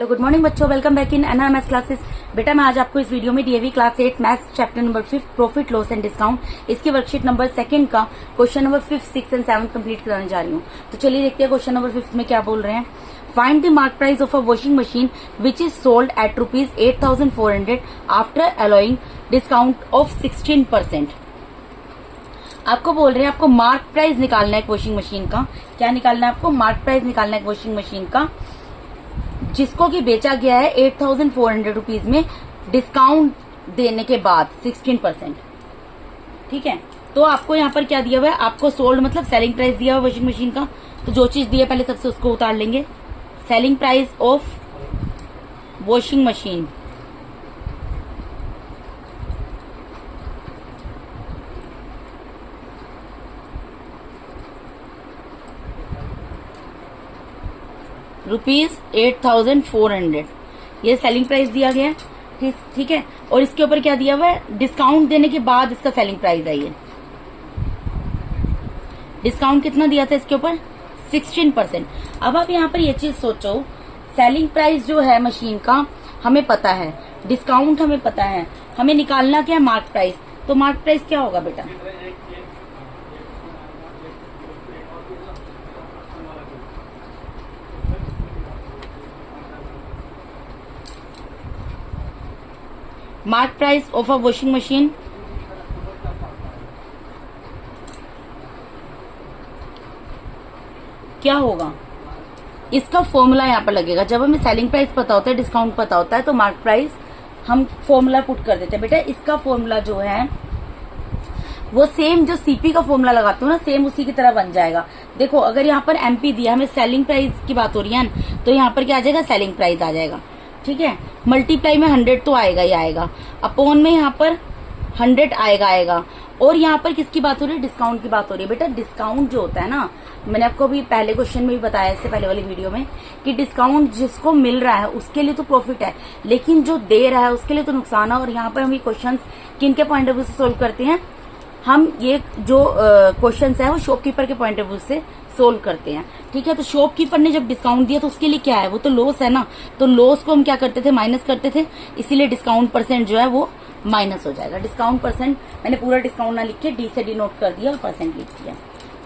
तो good morning बच्चों, welcome back in NR maths classes. बेटा मैं आज आपको इस वीडियो में DAV class 8 maths chapter number 5 profit loss and discount इसकी वर्कशीट नंबर 2 का क्वेश्चन नंबर 5, 6 एंड 7 कंप्लीट कराने जा रही हूँ। तो चलिए देखते हैं क्वेश्चन नंबर 5 में क्या बोल रहे हैं। Find the mark price of a washing machine which is sold at ₹8,400 after allowing discount of 16%। आपको बोल रहे हैं आपको मार्क प्राइस निकालना है वॉशिंग मशीन का। क्या निकालना है आपको? मार्क प्राइस निकालना है वॉशिंग मशीन का जिसको कि बेचा गया है 8,400 रुपीज में डिस्काउंट देने के बाद 16%। ठीक है, तो आपको यहाँ पर क्या दिया हुआ है? आपको सोल्ड मतलब सेलिंग प्राइस दिया हुआ वॉशिंग मशीन का। तो जो चीज दिया पहले सबसे उसको उतार लेंगे। Selling price of washing machine ₹8,400 ये सेलिंग प्राइस दिया गया है। ठीक है, और इसके ऊपर क्या दिया हुआ है? डिस्काउंट देने के बाद इसका सेलिंग प्राइस है। ये डिस्काउंट कितना दिया था इसके ऊपर? 16%। अब आप यहाँ पर ये चीज सोचो, सेलिंग प्राइस जो है मशीन का हमें पता है, डिस्काउंट हमें पता है, हमें निकालना क्या है? Mark price. तो मार्क प्राइस क्या होगा बेटा? Mark price of a washing machine क्या होगा? इसका फॉर्मूला यहाँ पर लगेगा। जब हमें सेलिंग प्राइस पता होता है, डिस्काउंट पता होता है, तो मार्क प्राइस हम फॉर्मूला पुट कर देते हैं। बेटा इसका फॉर्मूला जो है वो सेम जो सीपी का फॉर्मूला लगाते हो ना, सेम उसी की तरह बन जाएगा। देखो अगर यहाँ पर एमपी दिया, हमें सेलिंग प्राइस की बात हो रही है, तो यहाँ पर क्या आ जाएगा? सेलिंग प्राइस आ जाएगा। ठीक है, मल्टीप्लाई में 100 तो आएगा ही आएगा, अपॉन में यहाँ पर 100 आएगा। और यहाँ पर किसकी बात हो रही है? डिस्काउंट की बात हो रही है। बेटा डिस्काउंट जो होता है ना, मैंने आपको अभी पहले क्वेश्चन में भी बताया, इससे पहले वाली वीडियो में, कि डिस्काउंट जिसको मिल रहा है उसके लिए तो प्रॉफिट है, लेकिन जो दे रहा है उसके लिए तो नुकसान है। और यहाँ पर हम ये क्वेश्चन किनके पॉइंट ऑफ व्यू से सोल्व करते हैं? हम ये जो क्वेश्चन है वो शॉपकीपर के पॉइंट ऑफ व्यू से सोल्व करते हैं। ठीक है, तो शॉपकीपर ने जब डिस्काउंट दिया तो उसके लिए क्या है? वो तो लॉस है ना। तो लॉस को हम क्या करते थे? माइनस करते थे। इसीलिए डिस्काउंट परसेंट जो है वो माइनस हो जाएगा। डिस्काउंट परसेंट मैंने पूरा डिस्काउंट ना लिख के डी से डिनोट कर दिया और परसेंट लिख दिया।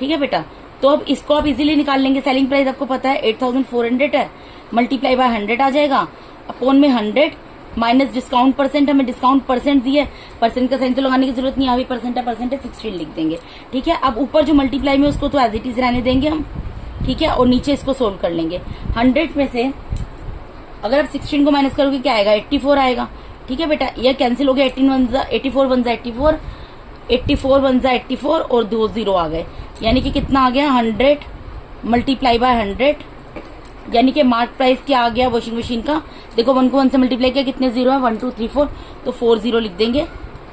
ठीक है बेटा, तो अब इसको आप इजीली निकाल लेंगे। सेलिंग प्राइस आपको पता है 8,400 है, मल्टीप्लाई बाय 100 आ जाएगा, अपॉन में 100 माइनस डिस्काउंट परसेंट। हमें डिस्काउंट परसेंट दिए, परसेंट का साइन तो लगाने की जरूरत नहीं, यहाँ भी परसेंट है 16 लिख देंगे। ठीक है, अब ऊपर जो मल्टीप्लाई में उसको तो एज इट इज रहने देंगे हम। ठीक है, और नीचे इसको सोल्व कर लेंगे। 100 में से अगर आप 16 को माइनस करोगे क्या आएगा? 84 आएगा। ठीक है बेटा, यह कैंसिल हो गया। 84 वन जा 84, 84 वन जा 84 और 2 0 आ गए, यानी कि कितना आ गया? 100 मल्टीप्लाई बाय 100, यानी कि मार्क प्राइस क्या आ गया वॉशिंग मशीन का? देखो 1 को 1 से मल्टीप्लाई किया, कितने जीरो है? 1 2 3 4, तो 4 0 लिख देंगे।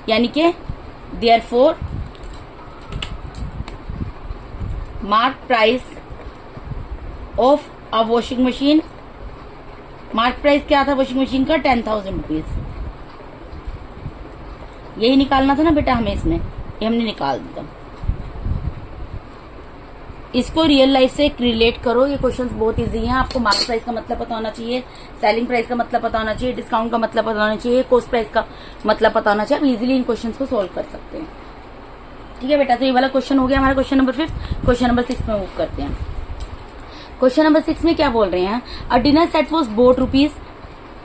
यानी कि therefore mark price of a washing machine, mark price क्या था वॉशिंग मशीन का? 10,000 रुपीज। यही निकालना था ना बेटा हमें इसमें, ये हमने निकाल दिया। इसको रियल लाइफ से रिलेट करो। ये क्वेश्चंस बहुत इजी हैं। आपको मार्क प्राइस का मतलब पता होना चाहिए, सेलिंग प्राइस का मतलब पता होना चाहिए, डिस्काउंट का मतलब पता होना चाहिए, कॉस्ट प्राइस का मतलब पता होना चाहिए। आप इजीली इन क्वेश्चंस को सोल्व कर सकते हैं। ठीक है बेटा, तो ये वाला क्वेश्चन हो गया हमारा क्वेश्चन नंबर 5। क्वेश्चन नंबर 6 में मूव करते हैं। क्वेश्चन नंबर 6 में क्या बोल रहे हैं? A dinner set was boat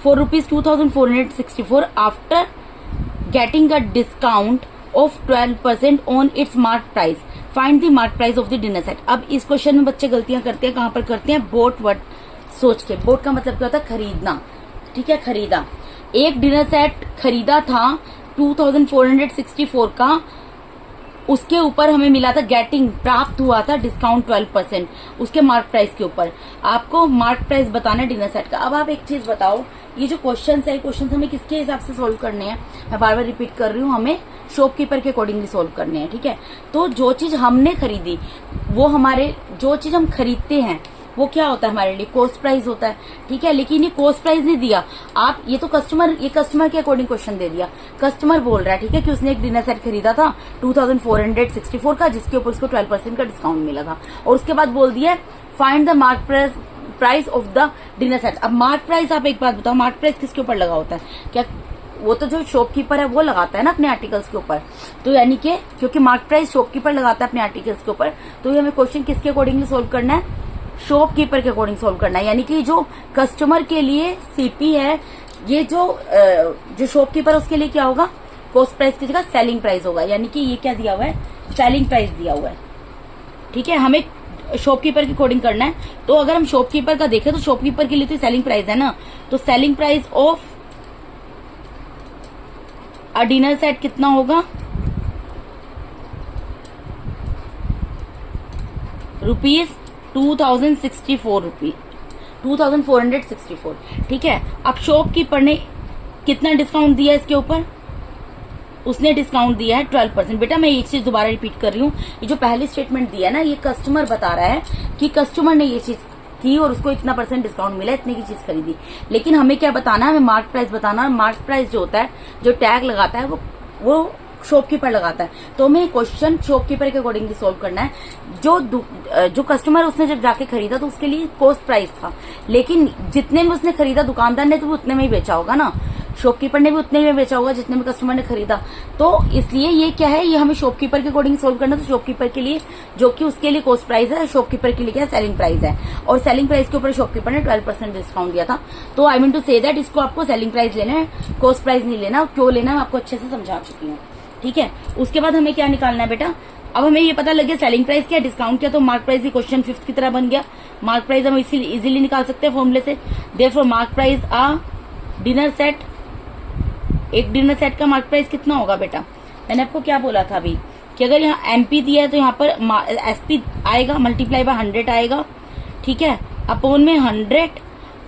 for ₹2,464 after getting a discount of 12% on it's mark price. Find the mark price of the dinner set. अब इस क्वेश्चन में बच्चे गलतियां करते हैं। कहां पर करते हैं? बोट वर्ड सोच के। बोट का मतलब क्या होता है? खरीदना। ठीक है, खरीदा। एक डिनर सेट खरीदा था 2,464 का, उसके ऊपर हमें मिला था गेटिंग, प्राप्त हुआ था डिस्काउंट 12% उसके मार्क प्राइस के ऊपर। आपको मार्क प्राइस बताना है डिनर सेट का। अब आप एक चीज बताओ, ये जो क्वेश्चन है, क्वेश्चन हमें किसके हिसाब से सोल्व करने हैं? मैं बार बार रिपीट कर रही हूँ, हमें शॉपकीपर के अकॉर्डिंगली सोल्व करने हैं। ठीक है, तो जो चीज हमने खरीदी, वो हमारे, जो चीज हम खरीदते हैं वो क्या होता है हमारे लिए? कॉस्ट प्राइस होता है। ठीक है, लेकिन ये कॉस्ट प्राइस नहीं दिया आप, ये तो कस्टमर के अकॉर्डिंग क्वेश्चन दे दिया। कस्टमर बोल रहा है, ठीक है, कि उसने एक डिनर सेट खरीदा था 2464 का, जिसके ऊपर उसको 12% का डिस्काउंट मिला था, और उसके बाद बोल दिया find the mark price price of the dinner set. अब मार्क प्राइस, आप एक बात बताओ, मार्क प्राइस किसके ऊपर लगा होता है? क्या वो तो जो शॉपकीपर है वो लगाता है ना अपने आर्टिकल्स के ऊपर। तो यानी कि क्योंकि मार्क प्राइस शॉपकीपर लगाता है अपने आर्टिकल्स के ऊपर, तो ये हमें क्वेश्चन किसके अकॉर्डिंगली सोल्व करना है? शॉपकीपर के अकॉर्डिंग सोल्व करना है। यानी कि जो कस्टमर के लिए सीपी है, ये जो शॉपकीपर है उसके लिए क्या होगा? कॉस्ट प्राइस की जगह सेलिंग प्राइस होगा। यानी कि ये क्या दिया हुआ है? सेलिंग प्राइस दिया हुआ है। ठीक है, हमें शॉपकीपर के अकॉर्डिंग करना है। तो अगर हम शॉपकीपर का देखें तो शॉपकीपर के लिए तो सेलिंग प्राइस है ना, तो selling price of a dinner set कितना होगा? रुपीज 2464। ठीक है, अब शॉपकीपर ने कितना डिस्काउंट दिया इसके ऊपर? उसने डिस्काउंट दिया है 12%। बेटा मैं एक चीज दोबारा रिपीट कर रही हूँ, ये जो पहली स्टेटमेंट दिया है ना, ये कस्टमर बता रहा है कि कस्टमर ने ये चीज की और उसको इतना % डिस्काउंट मिला, इतने की चीज खरीदी। लेकिन हमें क्या बताना है? हमें मार्क प्राइस बताना है। मार्क प्राइस जो होता है, जो टैग लगाता है, वो शॉपकीपर लगाता है। तो हमें क्वेश्चन शॉपकीपर के अकॉर्डिंगली सोल्व करना है। जो कस्टमर उसने जब जाके खरीदा तो उसके लिए कॉस्ट प्राइस था, लेकिन जितने में उसने खरीदा दुकानदार ने तो उतने में ही बेचा होगा ना, शॉपकीपर ने भी उतने में बेचा होगा जितने में कस्टमर ने खरीदा। तो इसलिए ये क्या है, ये हमें शॉपकीपर के अकॉर्डिंग सोल्व करना है। तो शॉपकीपर के लिए, जो कि उसके लिए कॉस्ट प्राइस है, शॉपकीपर के लिए क्या सेलिंग प्राइस है, और सेलिंग प्राइस के ऊपर शॉपकीपर ने 12% डिस्काउंट दिया था। तो I mean to say that इसको आपको सेलिंग प्राइस लेना है, कॉस्ट प्राइस नहीं लेना। क्यों लेना है आपको अच्छे से समझा चुकी हूँ। ठीक है, उसके बाद हमें क्या निकालना है बेटा? अब हमें ये पता लग गया सेलिंग प्राइस क्या, डिस्काउंट क्या, तो मार्क प्राइस ही क्वेश्चन 5th की तरह बन गया। मार्क प्राइस हम इजीली निकाल सकते हैं फॉर्मूले से। देयरफॉर मार्क प्राइस आ डिनर सेट, एक डिनर सेट का मार्क प्राइस कितना होगा बेटा? मैंने आपको क्या बोला था अभी कि अगर यहाँ एमपी दिया है तो यहाँ पर एसपी आएगा, मल्टीप्लाई बाय 100 आएगा। ठीक है, अपॉन में 100,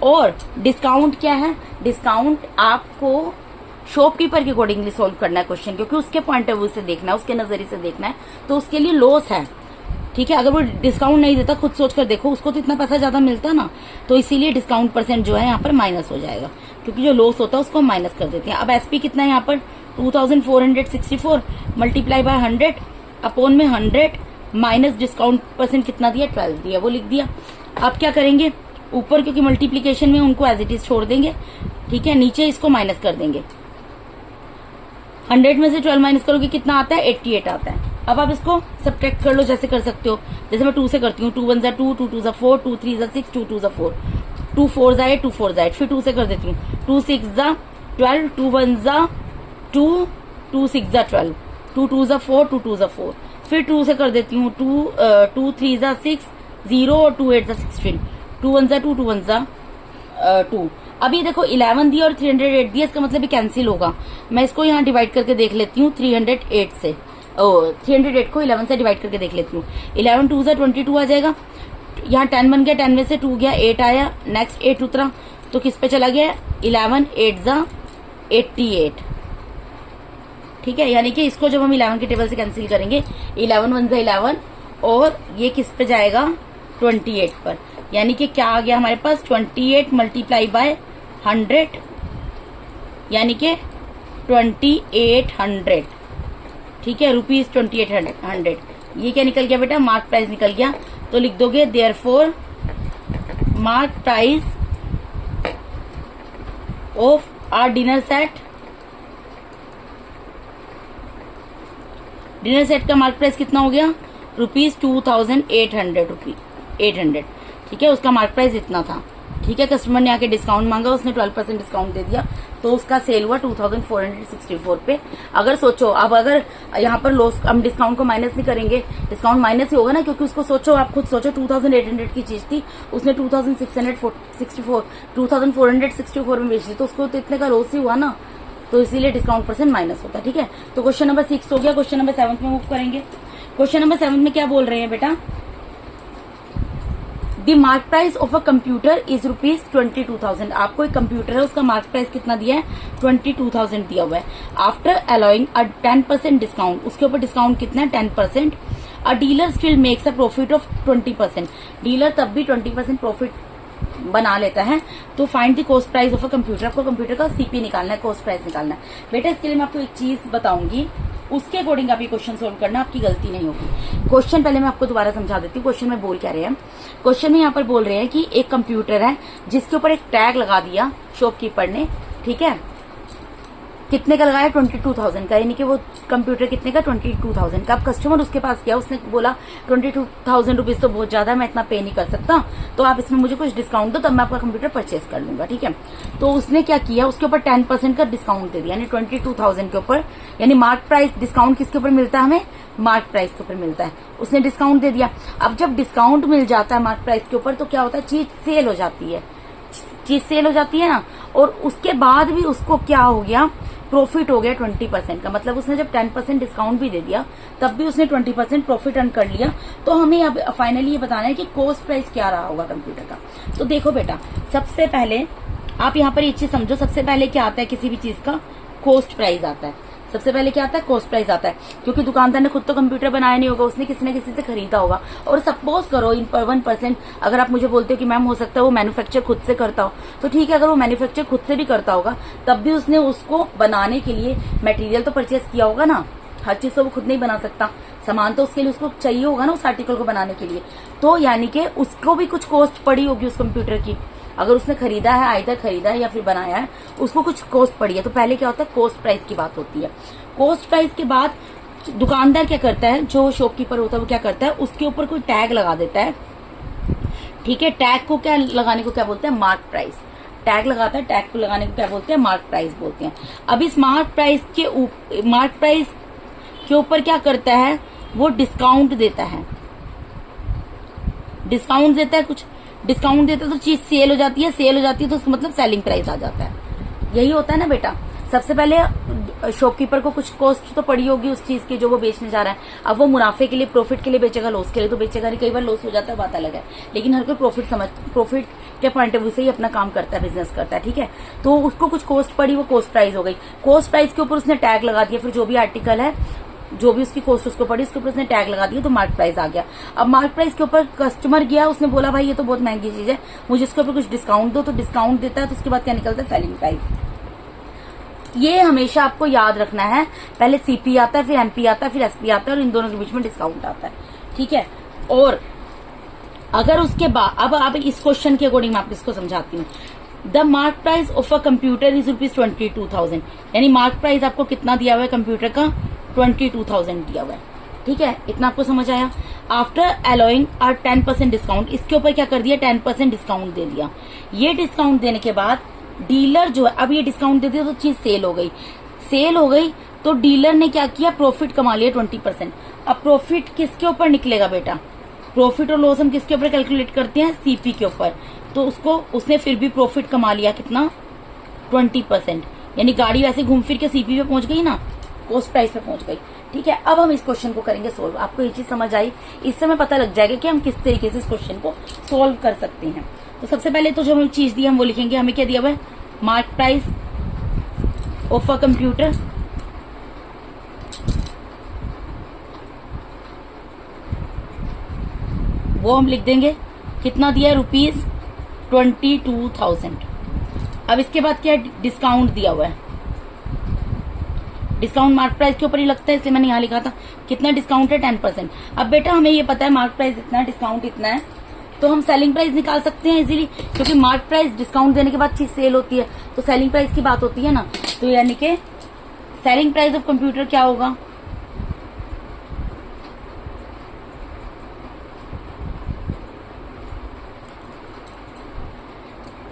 और डिस्काउंट क्या है? डिस्काउंट आपको शॉपकीपर के अकॉर्डिंगली सोल्व करना है क्वेश्चन, क्योंकि उसके पॉइंट ऑफ व्यू से देखना है, उसके नजरिए से देखना है, तो उसके लिए लॉस है। ठीक है, अगर वो डिस्काउंट नहीं देता, खुद सोच कर देखो, उसको तो इतना पैसा ज्यादा मिलता ना, तो इसीलिए डिस्काउंट % जो है यहाँ पर माइनस हो जाएगा, क्योंकि जो लॉस होता है उसको माइनस कर देते हैं। अब एसपी कितना है यहाँ पर? 2464 मल्टीप्लाई बाय 100 अपॉन में 100 माइनस डिस्काउंट % कितना दिया? 12 दिया, वो लिख दिया। अब क्या करेंगे? ऊपर क्योंकि मल्टीप्लीकेशन में उनको एज इट इज छोड़ देंगे। ठीक है, नीचे इसको माइनस कर देंगे। 100 में से 12 माइनस करोगे कितना आता है? 88 आता है। अब आप इसको सब्ट्रैक्ट कर लो, जैसे कर सकते हो, जैसे मैं 2 से करती हूँ। 2 1 जा 2, 2 2 जा 4, 2 3 जा 6, 2 2 जा 4, 2 4 जा 8, 2 4 जा 8। फिर 2 से कर देती हूँ। 2 6 जा 12, 2 1 जा 2, 2 6 जा 12, 2 2 जा 4, 2 2 जा 4। फिर 2 से कर देती हूँ। 2 3 जा 6, 0 और 2 8 जा 16, 2 1 जा 2, 2 1 जा 2। अभी देखो 11 दिया और 308 दिया, इसका मतलब ये कैंसिल होगा। मैं इसको यहाँ डिवाइड करके देख लेती हूँ 308 से। 308 को 11 से डिवाइड करके देख लेती हूँ। 11 2 जा 22 आ जाएगा। यहाँ 10 बन गया, 10 में से 2 गया, 8 आया, नेक्स्ट 8 उतरा, तो किस पे चला गया? 11 8 जा 88। ठीक है, यानी कि इसको जब हम 11 के टेबल से कैंसिल करेंगे, 11 1 जा 11, और ये किस पे जाएगा? 28 पर। यानी कि क्या आ गया हमारे पास? 28 मल्टीप्लाई बाय 100, यानी कि 2800। ठीक है, रुपीज 2800। ये क्या निकल गया बेटा? मार्क प्राइस निकल गया। तो लिख दोगे therefore mark price of our dinner set, dinner set का मार्क प्राइस कितना हो गया? रुपीज 2800। ठीक है, उसका मार्क प्राइस इतना था। ठीक है, कस्टमर ने आके डिस्काउंट मांगा, उसने 12% डिस्काउंट दे दिया, तो उसका सेल हुआ 2464 पे। अगर सोचो, अब अगर यहाँ पर लॉस, हम डिस्काउंट को माइनस नहीं करेंगे, डिस्काउंट माइनस ही होगा ना, क्योंकि उसको सोचो, आप खुद सोचो, 2800 की चीज थी, उसने 2464 में बेच दी, तो उसको तो इतने का लॉस ही हुआ ना, तो इसीलिए डिस्काउंट % माइनस होता है। ठीक है, तो क्वेश्चन नंबर 6 हो गया। क्वेश्चन नंबर 7 में मूव करेंगे। क्वेश्चन नंबर 7 में क्या बोल रहे हैं बेटा? The mark price of a computer is rupees 22,000। आपको एक कंप्यूटर है, उसका मार्क प्राइस कितना दिया है? 22,000 दिया हुआ है। आफ्टर अलाउइंग अ 10% डिस्काउंट, उसके ऊपर डिस्काउंट कितना है? 10%। अ dealer still makes a profit of 20%। Dealer तब भी 20% प्रॉफिट बना लेता है। तो find the cost price of a computer. आपको कंप्यूटर का सीपी निकालना है, कॉस्ट प्राइस निकालना है। बेटा इसके लिए मैं आपको एक चीज बताऊंगी उसके अकॉर्डिंग आप ये क्वेश्चन सोल्व करना, आपकी गलती नहीं होगी। क्वेश्चन पहले मैं आपको दोबारा समझा देती हूँ। क्वेश्चन में बोल क्या रहे हैं, क्वेश्चन में यहाँ पर बोल रहे हैं कि एक कंप्यूटर है जिसके ऊपर एक टैग लगा दिया शॉपकीपर ने, ठीक है, कितने का लगाया 22,000 का, यानी कि वो कंप्यूटर कितने का 22,000 का। अब कस्टमर उसके पास गया, उसने बोला 22,000 रुपीज तो बहुत ज्यादा है, मैं इतना पे नहीं कर सकता, तो आप इसमें मुझे कुछ डिस्काउंट दो, तब मैं आपका कंप्यूटर परचेज कर लूंगा, ठीक है। तो उसने क्या किया, उसके ऊपर 10% का डिस्काउंट दे दिया, यानी 22,000 के ऊपर, यानी मार्क प्राइस। डिस्काउंट किसके ऊपर मिलता है हमें, मार्क प्राइस के ऊपर मिलता है। उसने डिस्काउंट दे दिया। अब जब डिस्काउंट मिल जाता है मार्क प्राइस के ऊपर तो क्या होता है, चीज सेल हो जाती है, चीज सेल हो जाती है ना। और उसके बाद भी उसको क्या हो गया, प्रॉफिट हो गया 20% का। मतलब उसने जब 10% डिस्काउंट भी दे दिया तब भी उसने 20% प्रॉफिट अर्न कर लिया। तो हमें अब फाइनली ये बताना है कि कॉस्ट प्राइस क्या रहा होगा कंप्यूटर का। तो देखो बेटा, सबसे पहले आप यहाँ पर ये चीज समझो, सबसे पहले क्या आता है किसी भी चीज का, कॉस्ट प्राइस आता है। सबसे पहले क्या आता है, कॉस्ट प्राइस आता है, क्योंकि दुकानदार ने खुद तो कंप्यूटर बनाया नहीं होगा, उसने किसी न किसी से खरीदा होगा। और सपोज करो इन पर 1% अगर आप मुझे बोलते हो कि मैम हो सकता है वो मैन्युफैक्चर खुद से करता हो, तो ठीक है, अगर वो मैन्युफैक्चर खुद से भी करता होगा तब भी उसने उसको बनाने के लिए मटेरियल तो परचेज किया होगा ना। हर चीज तो वो खुद नहीं बना सकता, सामान तो उसके लिए उसको चाहिए होगा ना उस आर्टिकल को बनाने के लिए। तो यानी कि उसको भी कुछ कॉस्ट पड़ी होगी उस कंप्यूटर की। अगर उसने खरीदा है, आइदर खरीदा है या फिर बनाया है, उसको कुछ कॉस्ट पड़ी है। तो पहले क्या होता है, कॉस्ट प्राइस की बात होती है। कॉस्ट प्राइस के बाद दुकानदार क्या करता है, जो शॉपकीपर होता है वो क्या करता है, उसके ऊपर कोई टैग लगा देता है, ठीक है। टैग को क्या लगाने को क्या बोलते हैं, मार्क प्राइस। टैग लगाता है, टैग को लगाने को क्या बोलते हैं, मार्क प्राइस बोलते हैं। अब इस मार्क प्राइस के ऊपर क्या करता है, वो डिस्काउंट देता है, डिस्काउंट देता है, कुछ डिस्काउंट देता है तो चीज सेल हो जाती है, सेल हो जाती है तो उसका मतलब सेलिंग प्राइस आ जाता है। यही होता है ना बेटा। सबसे पहले शॉपकीपर को कुछ कॉस्ट तो पड़ी होगी उस चीज की जो वो बेचने जा रहा है। अब वो मुनाफे के लिए, प्रॉफिट के लिए बेचेगा, लॉस के लिए तो बेचेगा नहीं। कई बार लॉस हो जाता है, बात अलग है, लेकिन हर कोई प्रॉफिट के पॉइंट ऑफ व्यू से ही अपना काम करता है, बिजनेस करता है, ठीक है। तो उसको कुछ कॉस्ट पड़ी, वो कॉस्ट प्राइस हो गई। कॉस्ट प्राइस के ऊपर उसने टैग लगा दिया, फिर जो भी आर्टिकल है, जो भी उसकी कॉस्ट उसको पड़ी, उसके ऊपर उसने टैग लगा दिया, तो मार्क प्राइस आ गया। अब मार्क प्राइस के ऊपर कस्टमर गया, उसने बोला भाई ये तो बहुत महंगी चीज है, मुझे इसके ऊपर कुछ डिस्काउंट दो, तो डिस्काउंट देता है। तो उसके बाद क्या निकलता है, सेलिंग प्राइस। ये हमेशा आपको याद रखना है, पहले सीपी आता है, फिर एमपी आता है, फिर एसपी आता है, और इन दोनों के बीच में डिस्काउंट आता है, ठीक है। और अगर उसके बाद अब इस क्वेश्चन के अकॉर्डिंग मैं आपको इसको समझाती हूँ। The mark price of a computer is ₹22,000, यानी मार्क प्राइस आपको कितना दिया हुआ है कंप्यूटर का, 22,000 दिया हुआ है, ठीक है। इतना आपको समझ आया। आफ्टर अलाउइंग आर 10% डिस्काउंट, इसके ऊपर क्या कर दिया, 10% डिस्काउंट दे दिया। ये डिस्काउंट देने के बाद डीलर जो है, अब ये डिस्काउंट दे दिया तो चीज सेल हो गई, सेल हो गई तो डीलर ने क्या किया, प्रॉफिट कमा लिया 20%। अब प्रॉफिट किसके ऊपर निकलेगा बेटा, प्रॉफिट और लॉस हम किसके ऊपर कैलकुलेट करते हैं, सीपी के ऊपर। तो उसने फिर भी प्रॉफिट कमा लिया कितना, 20%, यानी गाड़ी वैसे घूम फिर के सीपी पे पहुंच गई ना, कॉस्ट प्राइस पे पहुंच गई, ठीक है। अब हम इस क्वेश्चन को करेंगे सोल्व। आपको ये चीज समझ आई, इससे हमें पता लग जाएगा कि हम किस तरीके से इस क्वेश्चन को सोल्व कर सकते हैं। तो सबसे पहले तो जो हमें चीज दी हम वो लिखेंगे। हमें क्या दिया हुआ है, mark price of a computer, वो हम लिख देंगे, कितना दिया है, ₹22,000। अब इसके बाद क्या है, डिस्काउंट दिया हुआ है, डिस्काउंट मार्क प्राइस के ऊपर ही लगता है, इसलिए मैंने यहाँ लिखा था। कितना डिस्काउंट है, 10%। अब बेटा हमें ये पता है मार्क प्राइस इतना है, डिस्काउंट इतना है, तो हम सेलिंग प्राइस निकाल सकते हैं इजीली, क्योंकि मार्क प्राइस डिस्काउंट देने के बाद चीज सेल होती है, तो सेलिंग प्राइस की बात होती है ना। तो यानी कि सेलिंग प्राइस ऑफ कंप्यूटर क्या होगा,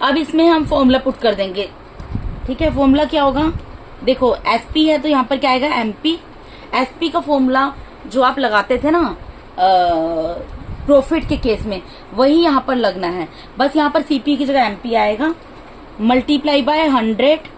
अब इसमें हम फॉर्मूला पुट कर देंगे, ठीक है। फॉर्मूला क्या होगा, देखो एसपी है तो यहाँ पर क्या आएगा, एमपी। एसपी का फॉर्मूला जो आप लगाते थे ना प्रॉफिट के केस में, वही यहाँ पर लगना है। बस यहाँ पर सीपी की जगह एमपी आएगा, मल्टीप्लाई बाय 100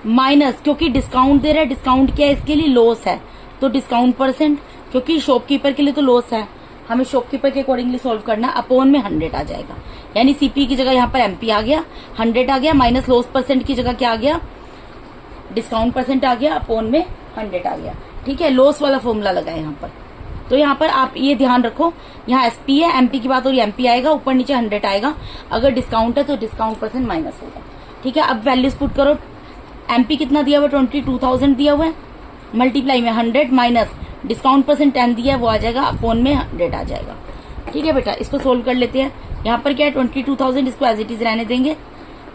माइनस, क्योंकि डिस्काउंट दे रहा है, डिस्काउंट क्या है इसके लिए, लॉस है, तो डिस्काउंट %, क्योंकि शॉपकीपर के लिए तो लॉस है, हमें शॉपकीपर के अकॉर्डिंगली सोल्व करना, अपॉन में 100 आ जाएगा। यानी सीपी की जगह यहाँ पर एमपी आ गया, 100 आ गया, माइनस लॉस % की जगह क्या आ गया, डिस्काउंट % आ गया, अपॉन में 100 आ गया, ठीक है। लॉस वाला फॉर्मूला लगा है यहाँ पर। तो यहाँ पर आप ये ध्यान रखो, यहाँ एसपी है, एमपी की बात हो रही है, एमपी आएगा, ऊपर नीचे 100 आएगा, अगर डिस्काउंट है तो डिस्काउंट % माइनस होगा, ठीक है। अब वैल्यूज पुट करो, एमपी कितना दिया हुआ है, 22,000 दिया हुआ है, मल्टीप्लाई में 100 माइनस डिस्काउंट परसेंट 10 दिया है वो आ जाएगा, अपोन में 100 आ जाएगा। ठीक है बेटा, इसको सोल्व कर लेते हैं। यहाँ पर क्या है 22,000, इसको एज इट इज रहने देंगे।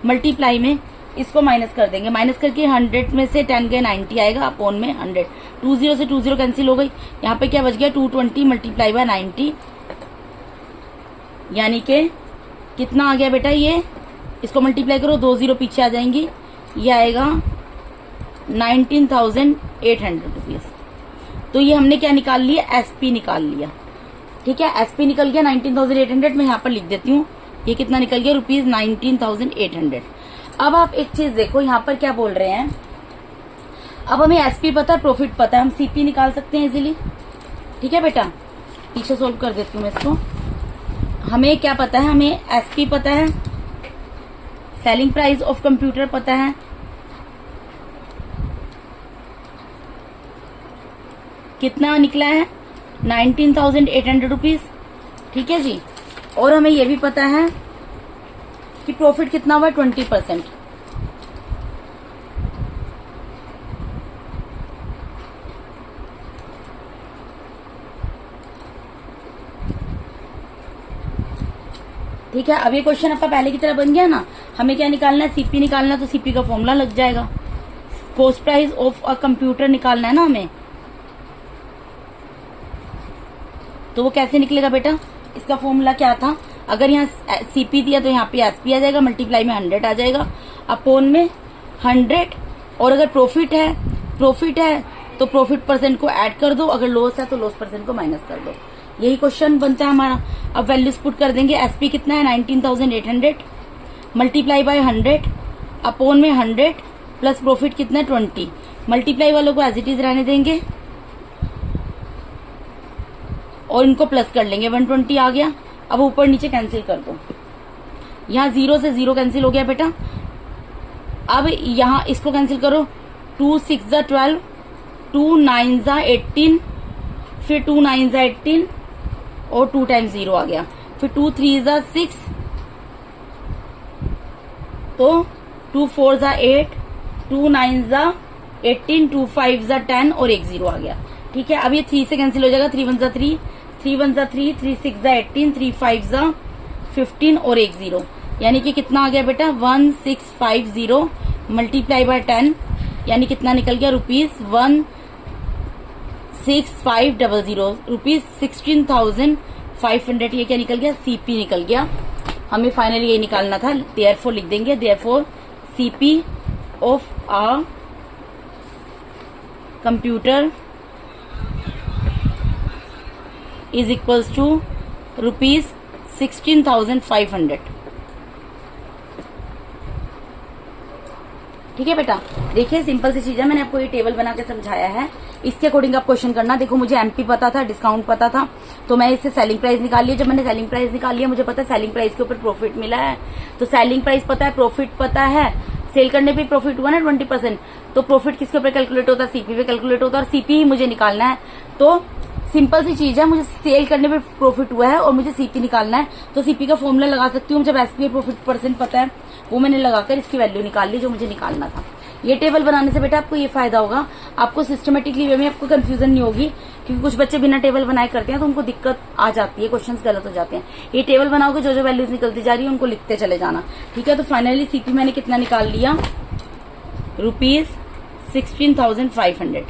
मल्टीप्लाई में इसको माइनस कर देंगे, माइनस करके 100 में से 10 गए 90 आएगा, अपोन में 100। 20 से 20 कैंसिल हो गई। यहाँ पे क्या बच गया 220 मल्टीप्लाई बाय 90, यानी कि कितना आ गया बेटा ये, इसको मल्टीप्लाई करो 2 0 पीछे आ जाएंगी, ये आएगा 19,800 रुपीज। तो ये हमने क्या निकाल लिया, एसपी निकाल लिया। ठीक है, एसपी निकल गया 19,800। मैं यहाँ पर लिख देती हूँ ये कितना निकल गया, रुपीज 19,800। अब आप एक चीज देखो, यहाँ पर क्या बोल रहे हैं, अब हमें एसपी पता है, प्रॉफिट पता है, हम सीपी निकाल सकते हैं इजीली। ठीक है बेटा, पीछे सोल्व कर देती हूँ मैं इसको। हमें क्या पता है, हमें एसपी पता है, सेलिंग प्राइस ऑफ कंप्यूटर पता है, कितना निकला है 19,800 रुपीज। ठीक है जी, और हमें यह भी पता है कि प्रॉफिट कितना हुआ 20%। ठीक है, अब ये क्वेश्चन आपका पहले की तरह बन गया ना। हमें क्या निकालना है, सीपी निकालना है, तो सीपी का फॉर्मूला लग जाएगा। Cost price of a computer निकालना है ना हमें, तो वो कैसे निकलेगा बेटा, इसका फॉर्मूला क्या था, अगर यहाँ सीपी दिया तो यहाँ पे एसपी आ जाएगा, मल्टीप्लाई में 100 आ जाएगा, अपोन में 100। और अगर प्रॉफिट है तो प्रॉफिट परसेंट को ऐड कर दो, अगर लॉस है तो लॉस परसेंट को माइनस कर दो। यही क्वेश्चन बनता है हमारा। अब वैल्यूज पुट कर देंगे, एसपी कितना है 19,800 मल्टीप्लाई बाय 100 अपोन में 100 प्लस प्रॉफिट कितना है 20। मल्टीप्लाई वालों को एज इट इज रहने देंगे और इनको प्लस कर लेंगे, 120 आ गया। अब ऊपर नीचे कैंसिल कर दो, यहाँ 0 से 0 कैंसिल हो गया बेटा। अब यहाँ इसको कैंसिल करो, 2 6 12, 2 9 18, फिर 2 9 18 और 2 टाइम्स 0 आ गया, फिर 2 3 6, तो 2 4 8, 2 9 18, 2 5 10 और एक 0 आ गया। ठीक है, अब ये 3 से कैंसिल हो जाएगा, 3 1 3, 3 1 3, 3 6 18, 3 5 15 और एक 0, यानी कि कितना आ गया बेटा 1650 मल्टीप्लाई बाय 10, यानी कितना निकल गया रुपीज 16500, रुपीज 16,500। ये क्या निकल गया, सीपी निकल गया। हमें फाइनली ये निकालना था, देयरफॉर लिख देंगे, therefore CP of a computer is equals to rupees 16,500। ठीक है बेटा, देखिए सिंपल सी चीज है, मैंने आपको ये टेबल बना के समझाया है, इसके अकॉर्डिंग आप क्वेश्चन करना। देखो मुझे एमपी पता था, डिस्काउंट पता था, तो मैं इससे सेलिंग प्राइस निकाल लिया। जब मैंने सेलिंग प्राइस निकाल लिया, मुझे पता है सेलिंग प्राइस के ऊपर प्रॉफिट मिला है, तो सेलिंग प्राइस पता है, प्रॉफिट पता है, सेल करने पे प्रॉफिट हुआ ना 20%, तो प्रॉफिट किसके ऊपर कैलकुलेट होता है, सीपी पे कैलकुलेट होता है, और सीपी ही मुझे निकालना है। तो सिंपल सी चीज है, मुझे सेल करने पे प्रॉफिट हुआ है और मुझे सीपी निकालना है, तो सीपी का फॉर्मूला लगा सकती हूँ। जब एसपी प्रॉफिट परसेंट पता है, वो मैंने लगाकर इसकी वैल्यू निकाल ली जो मुझे निकालना था। ये टेबल बनाने से बेटा आपको ये फायदा होगा, आपको सिस्टमेटिकली वे में आपको कंफ्यूजन नहीं होगी, क्योंकि कुछ बच्चे बिना टेबल बनाए करते हैं तो उनको दिक्कत आ जाती है, क्वेश्चंस गलत हो जाते हैं। ये टेबल बनाओगे, जो जो वैल्यूज निकलती जा रही है उनको लिखते चले जाना। ठीक है, तो फाइनली सीपी मैंने कितना निकाल लिया, रुपीज 16,500।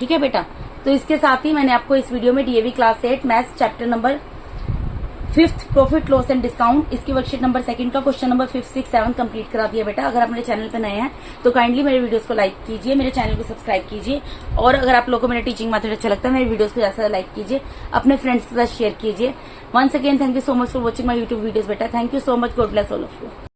ठीक है बेटा, तो इसके साथ ही मैंने आपको इस वीडियो में DAV class 8 maths chapter number 5th profit loss and discount, इसकी वर्कशीट नंबर 2 का क्वेश्चन नंबर 5, 6, 7 कंप्लीट करा दिया बेटा। अगर आप मेरे चैनल पे नए हैं तो काइंडली मेरे वीडियोस को लाइक कीजिए, मेरे चैनल को सब्सक्राइब कीजिए, और अगर आप लोगों को मेरा टीचिंग मेथड अच्छा लगता है, मेरे वीडियोस को ज्यादा लाइक कीजिए, अपने फ्रेंड्स के साथ शेयर कीजिए। Once again thank you so much for watching my YouTube videos बेटा। Thank you so much, god bless all of you.